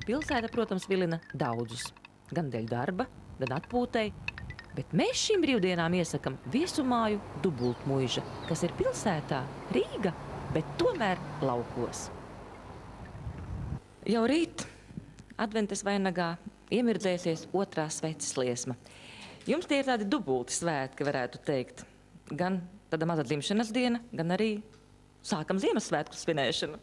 Pilsēta, protams, vilina daudzus. Gan dēļ darba, gan atpūtei. Bet mēs šīm brīvdienām iesakam viesumāju Dubultmuiža, kas ir pilsētā Rīga, bet tomēr laukos. Jau rīt adventes vainagā iemirdzēsies otrā sveces liesma. Jums tie ir tādi dubulti svētki, varētu teikt. Gan tāda maza dzimšanas diena, gan arī sākam Ziemassvētku svinēšanu.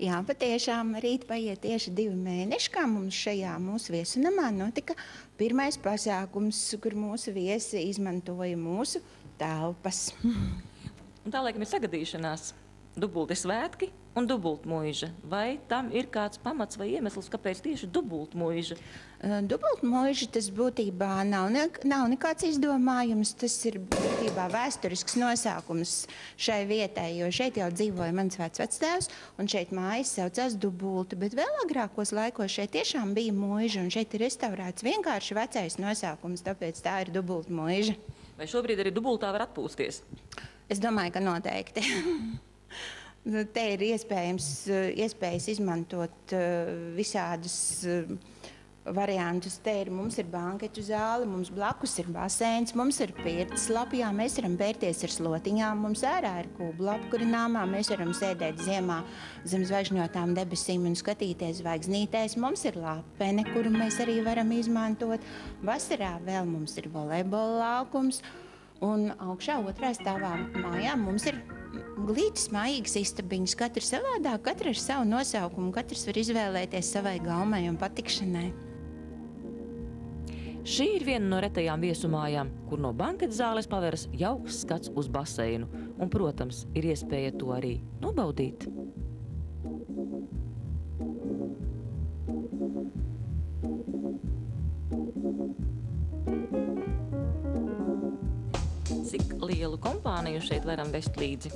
Jā, patiešām rīt paiet tieši 2 mēneši, kā mums šajā mūsu viesunamā notika pirmais pasākums, kur mūsu viesi izmantoja mūsu telpas. Un tā, laikam, ir sagadīšanās. Dubulti svētki un Dubultmuiža. Vai tam ir kāds pamats vai iemesls, kāpēc tieši Dubultmuiža? Dubultmuiža tas būtībā nav nekāds izdomājums. Tas ir būtībā vēsturisks nosaukums šai vietai, jo šeit jau dzīvoja mans vecvectēvs, un šeit mājas saucās Dubulti, bet vēl agrākos laikos šeit tiešām bija muiža, un šeit ir restaurēts vienkārši vecais nosaukums, tāpēc tā ir Dubultmuiža. Vai šobrīd arī Dubultā var atpūsties? Es domāju, ka noteikti. Te ir iespējas izmantot visādus variantus. Mums ir banketu zāle, mums blakus ir baseins, mums ir pirts lapjā, mēs varam pērties ar slotiņām, mums ārā ir kūblapa kurināmā, mēs varam sēdēt ziemā zem zvaigžņotām debesīm un skatīties zvaigznītēs, mums ir lapene, kuru mēs arī varam izmantot, vasarā vēl mums ir volejbola laukums, un augšā otrā stāvā mājā mums ir glītas mājīgas istabiņas, katrs savādāk, katra ar savu nosaukumu, katrs var izvēlēties savai gaumai un patikšanai. Šī ir viena no retajām viesumājām, kur no banketu zāles paveras jauks skats uz baseinu. Un, protams, ir iespēja to arī nobaudīt. Cik lielu kompāniju šeit varam vest līdzi?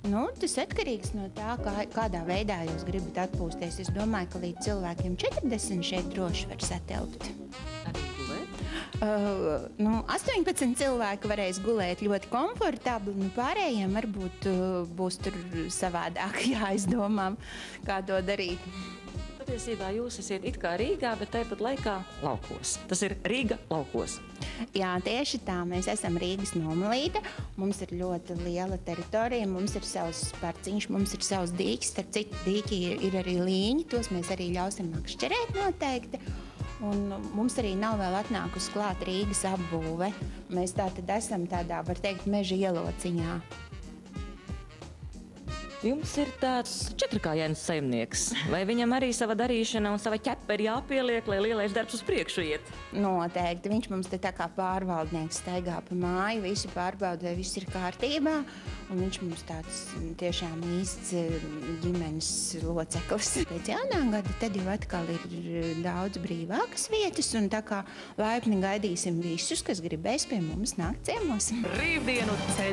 Tas atkarīgs no tā, kādā veidā jūs gribat atpūsties. Es domāju, ka līdz cilvēkiem 40 šeit droši var satelpt. Arī gulēt? 18 cilvēki varēs gulēt ļoti komfortabli, pārējiem varbūt būs tur savādāk jāizdomā, kā to darīt. Patiesībā jūs esat it kā Rīgā, bet tāpat laikā laukos. Tas ir Rīga laukos. Jā, tieši tā. Mēs esam Rīgas nomalīte. Mums ir ļoti liela teritorija, mums ir savs parciņš, mums ir savs dīķis. Starp citu, dīķi ir arī līņi, tos mēs arī ļausim makšķerēt noteikti. Un mums arī nav vēl atnākusi klāt Rīgas apbūve. Mēs tātad esam tādā, var teikt, meža ielociņā. Jums ir tāds četrkājains saimnieks. Vai viņam arī sava darīšana un sava ķepa ir jāpieliek, lai lielais darbs uz priekšu iet? Noteikti. Viņš mums te tā kā pārvaldnieks staigā pa māju, visu pārbauda, vai viss ir kārtībā. Un viņš mums tāds tiešām īsts ģimenes loceklis. Pēc jaunā gada tad jau atkal ir daudz brīvākas vietas, un tā kā laipni gaidīsim visus, kas gribēs pie mums nākt ciemos. Brīvdienu ceļ!